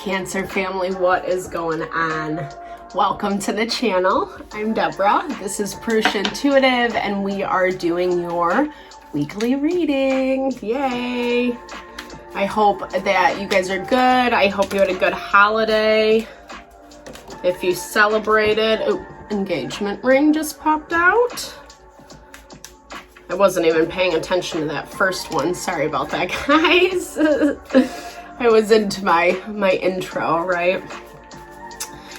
Cancer family, what is going on? Welcome to the channel. I'm Deborah. This is Purusha Intuitive, and we are doing your weekly reading. Yay! I hope that you guys are good. I hope you had a good holiday. If you celebrated, engagement ring just popped out. I wasn't even paying attention to that first one. Sorry about that, guys. I was into my intro, right?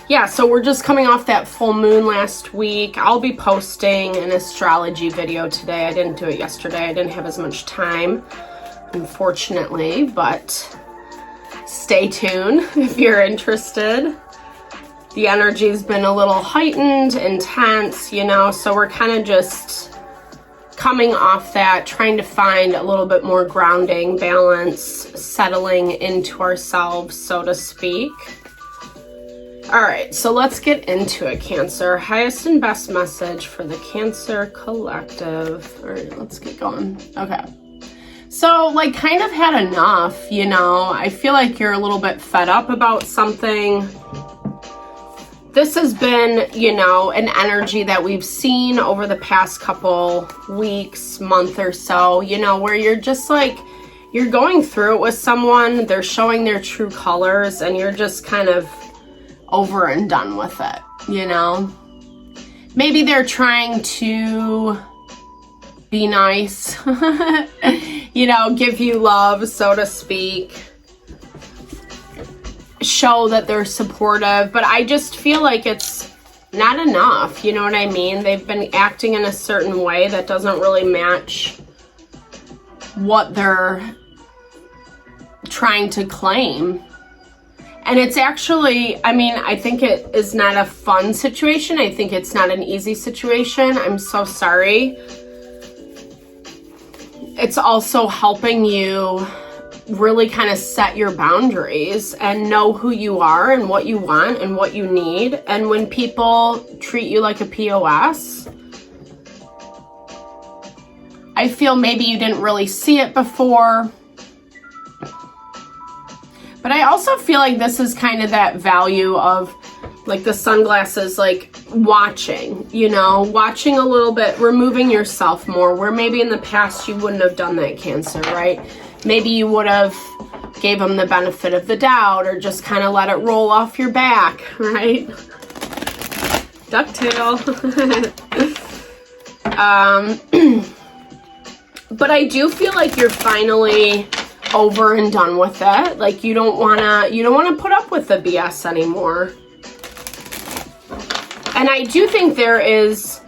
Yeah, so we're just coming off that full moon last week. I'll be posting an astrology video today. I didn't do it yesterday. I didn't have as much time, unfortunately, but stay tuned if you're interested. The energy's been a little heightened, intense, you know, so we're kind of just coming off that, trying to find a little bit more grounding, balance, settling into ourselves, so to speak. All right, so let's get into it, Cancer. Highest and best message for the Cancer collective. All right, let's get going. Okay. So, like, kind of had enough, you know. I feel like you're a little bit fed up about something. This has been, you know, an energy that we've seen over the past couple weeks, month or so, you know, where you're just like, you're going through it with someone, they're showing their true colors, and you're just kind of over and done with it, you know? Maybe they're trying to be nice, you know, give you love, so to speak. Show that they're supportive, but I just feel like it's not enough, you know what I mean? They've been acting in a certain way that doesn't really match what they're trying to claim. And it's actually, I mean, I think it is not a fun situation. I think it's not an easy situation. I'm so sorry. It's also helping you really kind of set your boundaries and know who you are and what you want and what you need. And when people treat you like a POS, I feel maybe you didn't really see it before. But I also feel like this is kind of that value of like the sunglasses, like watching, you know, watching a little bit, removing yourself more, where maybe in the past you wouldn't have done that, Cancer, right? Maybe you would have gave them the benefit of the doubt or just kind of let it roll off your back, right? Ducktail. But I do feel like you're finally over and done with it. Like you don't wanna put up with the BS anymore. And I do think there is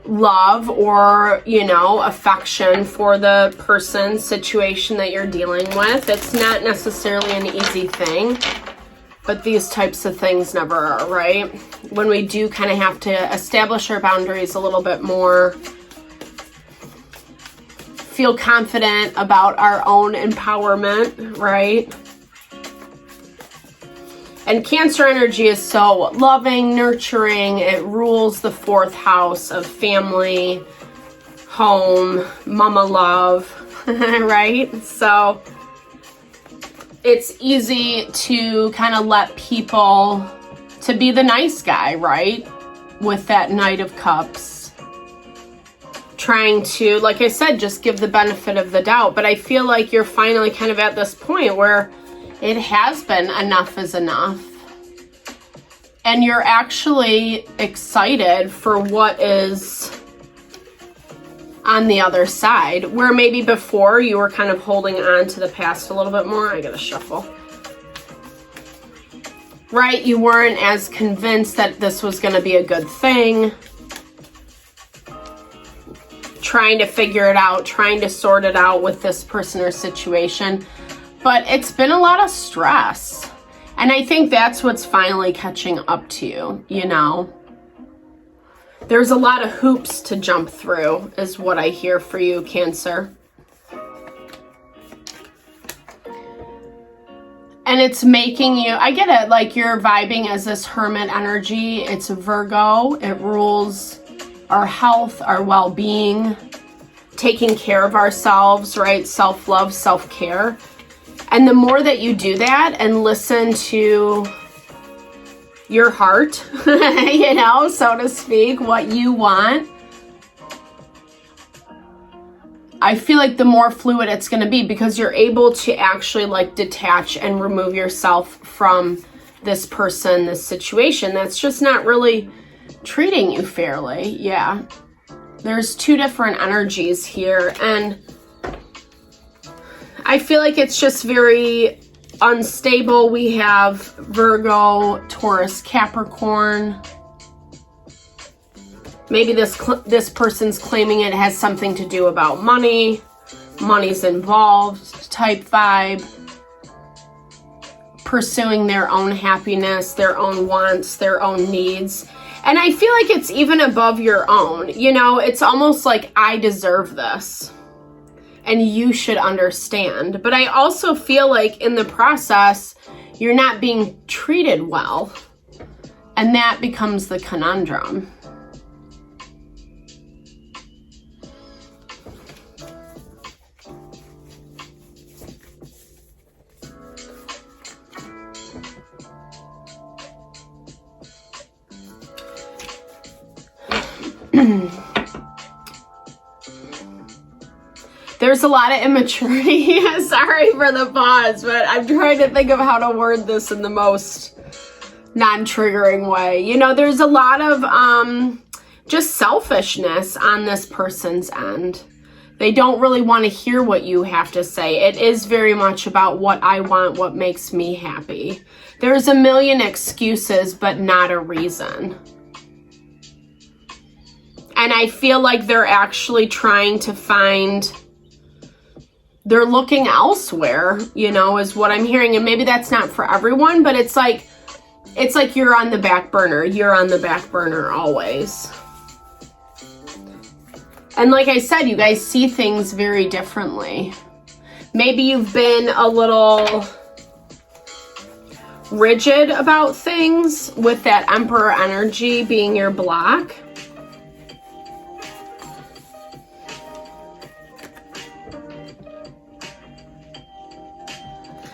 love or, you know, affection for the person, situation that you're dealing with. It's not necessarily an easy thing, but these types of things never are, right? When we do kind of have to establish our boundaries a little bit more, feel confident about our own empowerment, right? And Cancer energy is so loving, nurturing. It rules the 4th house of family, home, mama love, right? So it's easy to kind of let people to be the nice guy, right? With that Knight of Cups. Trying to, like I said, just give the benefit of the doubt. But I feel like you're finally kind of at this point where it has been enough is enough. And you're actually excited for what is on the other side. Where maybe before you were kind of holding on to the past a little bit more. I gotta shuffle. Right? You weren't as convinced that this was gonna be a good thing. Trying to figure it out, trying to sort it out with this person or situation. But it's been a lot of stress. And I think that's what's finally catching up to you, you know? There's a lot of hoops to jump through, is what I hear for you, Cancer. And it's making you, I get it, like you're vibing as this Hermit energy. It's Virgo. It rules our health, our well-being, taking care of ourselves, right? Self-love, self-care. And the more that you do that and listen to your heart, you know, so to speak, what you want, I feel like the more fluid it's going to be, because you're able to actually like detach and remove yourself from this person, this situation that's just not really treating you fairly. Yeah. There's two different energies here, and I feel like it's just very unstable. We have Virgo, Taurus, Capricorn. Maybe this person's claiming it has something to do about money. Money's involved type vibe. Pursuing their own happiness, their own wants, their own needs. And I feel like it's even above your own. You know, it's almost like, I deserve this and you should understand. But I also feel like in the process, you're not being treated well. And that becomes the conundrum. There's a lot of immaturity. Sorry for the pause, but I'm trying to think of how to word this in the most non-triggering way. You know, there's a lot of just selfishness on this person's end. They don't really want to hear what you have to say. It is very much about what I want, what makes me happy. There's a million excuses, but not a reason. And I feel like they're actually trying to find, they're looking elsewhere, you know, is what I'm hearing. And maybe that's not for everyone, but it's like you're on the back burner. You're on the back burner always. And like I said, you guys see things very differently. Maybe you've been a little rigid about things with that Emperor energy being your block.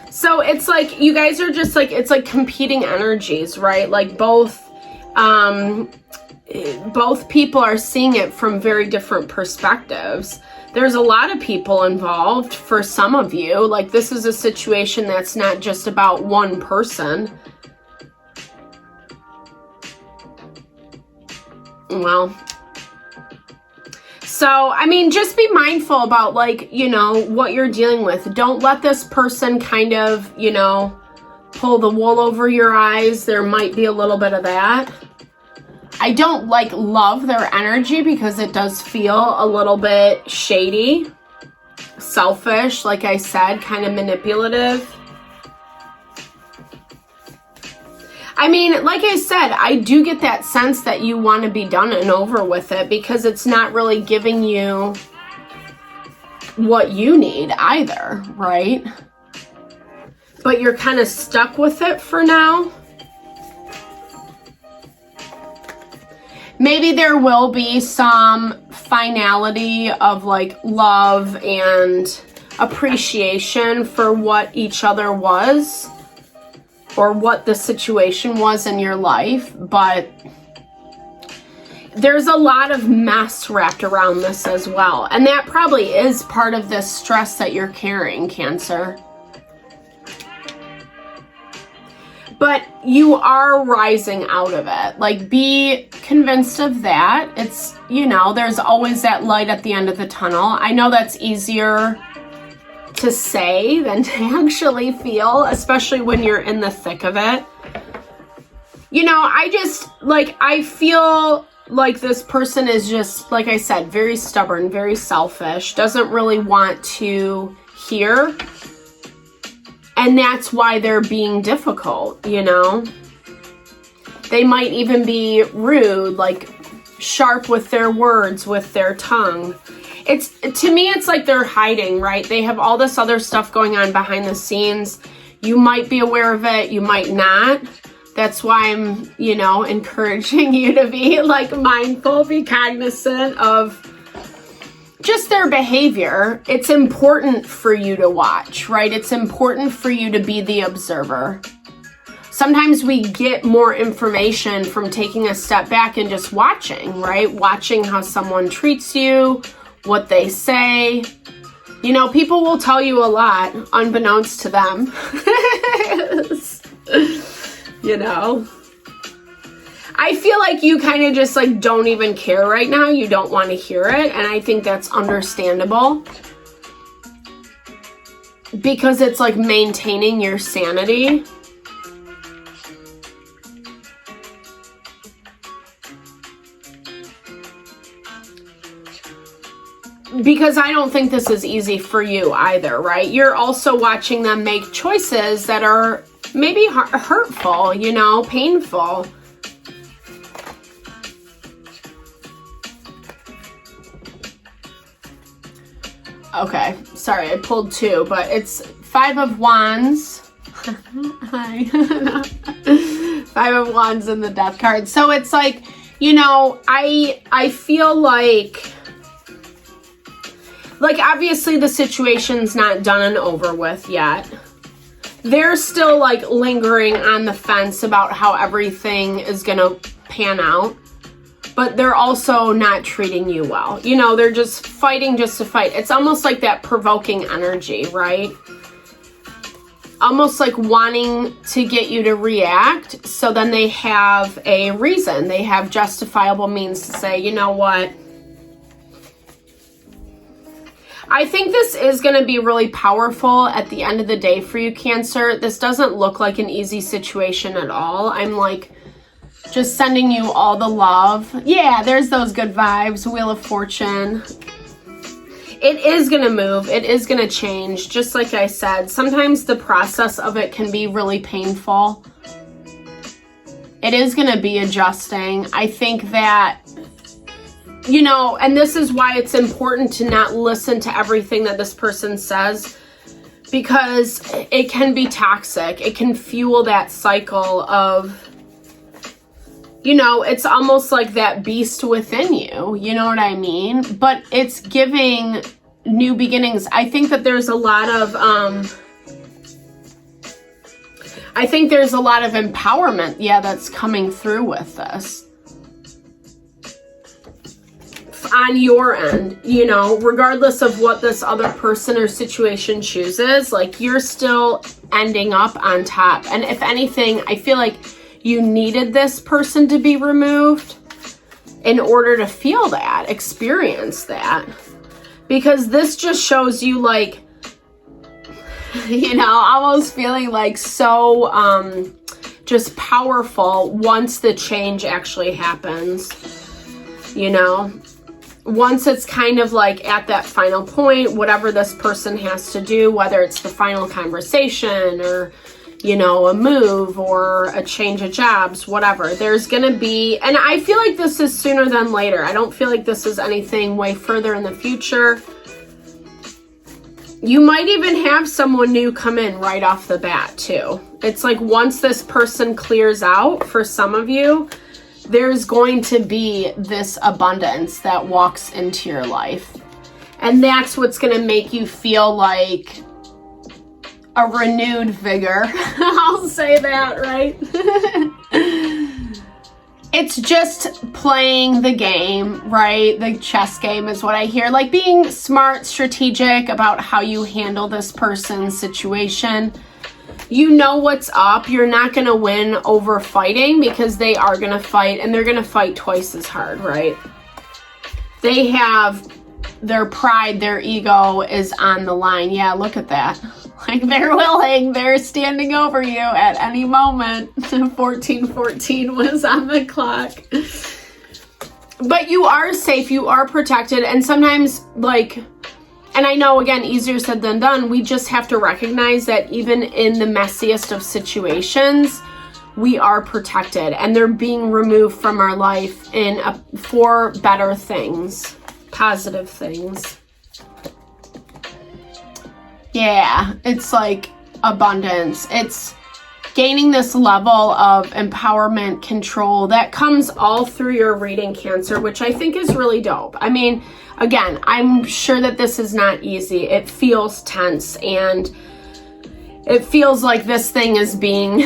So it's like you guys are just like, it's like competing energies, right? Like both people are seeing it from very different perspectives. There's a lot of people involved for some of you. Like this is a situation that's not just about one person. Well, so, I mean, just be mindful about, like, you know, what you're dealing with. Don't let this person kind of, you know, pull the wool over your eyes. There might be a little bit of that. I don't, like, love their energy because it does feel a little bit shady, selfish, like I said, kind of manipulative. I mean, like I said, I do get that sense that you want to be done and over with it because it's not really giving you what you need either, right? But you're kind of stuck with it for now. Maybe there will be some finality of like love and appreciation for what each other was, or what the situation was in your life, but there's a lot of mess wrapped around this as well. And that probably is part of this stress that you're carrying, Cancer. But you are rising out of it. Like, be convinced of that. It's, you know, there's always that light at the end of the tunnel. I know that's easier to say than to actually feel, especially when you're in the thick of it. You know, I feel like this person is just, like I said, very stubborn, very selfish, doesn't really want to hear. And that's why they're being difficult, you know? They might even be rude, like sharp with their words, with their tongue. To me, it's like they're hiding, right? They have all this other stuff going on behind the scenes. You might be aware of it, you might not. That's why I'm, you know, encouraging you to be like mindful, be cognizant of just their behavior, it's important for you to watch, right? It's important for you to be the observer. Sometimes we get more information from taking a step back and just watching, right? Watching how someone treats you, what they say. You know, people will tell you a lot unbeknownst to them. You know? I feel like you kind of just like don't even care right now. You don't want to hear it. And I think that's understandable. Because it's like maintaining your sanity. Because I don't think this is easy for you either, right? You're also watching them make choices that are maybe hurtful, you know, painful. Okay, sorry, I pulled two, but it's 5 of Wands. Hi. 5 of Wands in the Death card. So it's like, you know, I feel like obviously the situation's not done and over with yet. They're still like lingering on the fence about how everything is gonna pan out, but they're also not treating you well. You know, they're just fighting just to fight. It's almost like that provoking energy, right? Almost like wanting to get you to react, so then they have a reason. They have justifiable means to say, you know what? I think this is going to be really powerful at the end of the day for you, Cancer. This doesn't look like an easy situation at all. I'm like just sending you all the love. Yeah, there's those good vibes. Wheel of Fortune. It is going to move. It is going to change. Just like I said, sometimes the process of it can be really painful. It is going to be adjusting. I think that, you know, and this is why it's important to not listen to everything that this person says, because it can be toxic. It can fuel that cycle of, you know, it's almost like that beast within you. You know what I mean? But it's giving new beginnings. I think that there's a lot of, empowerment, yeah, that's coming through with this. On your end, you know, regardless of what this other person or situation chooses, like you're still ending up on top. And if anything, I feel like you needed this person to be removed in order to feel that, experience that. Because this just shows you like, you know, almost feeling like so just powerful once the change actually happens, you know. Once it's kind of like at that final point, whatever this person has to do, whether it's the final conversation or, you know, a move or a change of jobs, whatever, there's going to be, and I feel like this is sooner than later. I don't feel like this is anything way further in the future. You might even have someone new come in right off the bat too. It's like once this person clears out, for some of you, there's going to be this abundance that walks into your life. And that's what's going to make you feel like a renewed vigor. I'll say that, right? It's just playing the game, right? The chess game is what I hear. Like being smart, strategic about how you handle this person's situation. You know what's up. You're not going to win over fighting, because they are going to fight, and they're going to fight twice as hard, right? They have their pride, their ego is on the line. Yeah, look at that. Like they're willing, they're standing over you at any moment. 1414 was on the clock. But you are safe, you are protected, and sometimes like, and I know, again, easier said than done, we just have to recognize that even in the messiest of situations, we are protected, and they're being removed from our life for better things, positive things. Yeah, it's like abundance. It's gaining this level of empowerment, control that comes all through your reading, Cancer, which I think is really dope. I mean, again, I'm sure that this is not easy. It feels tense, and it feels like this thing is being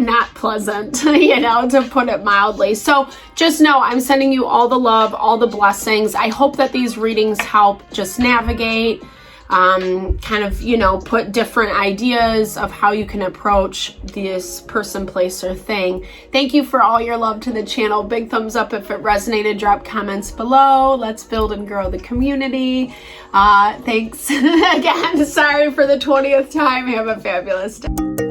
not pleasant, you know, to put it mildly. So just know I'm sending you all the love, all the blessings. I hope that these readings help just navigate, kind of, you know, put different ideas of how you can approach this person, place, or thing. Thank you for all your love to the channel. Big thumbs up if it resonated. Drop comments below. Let's build and grow the community. Thanks again. Sorry for the 20th time. Have a fabulous day.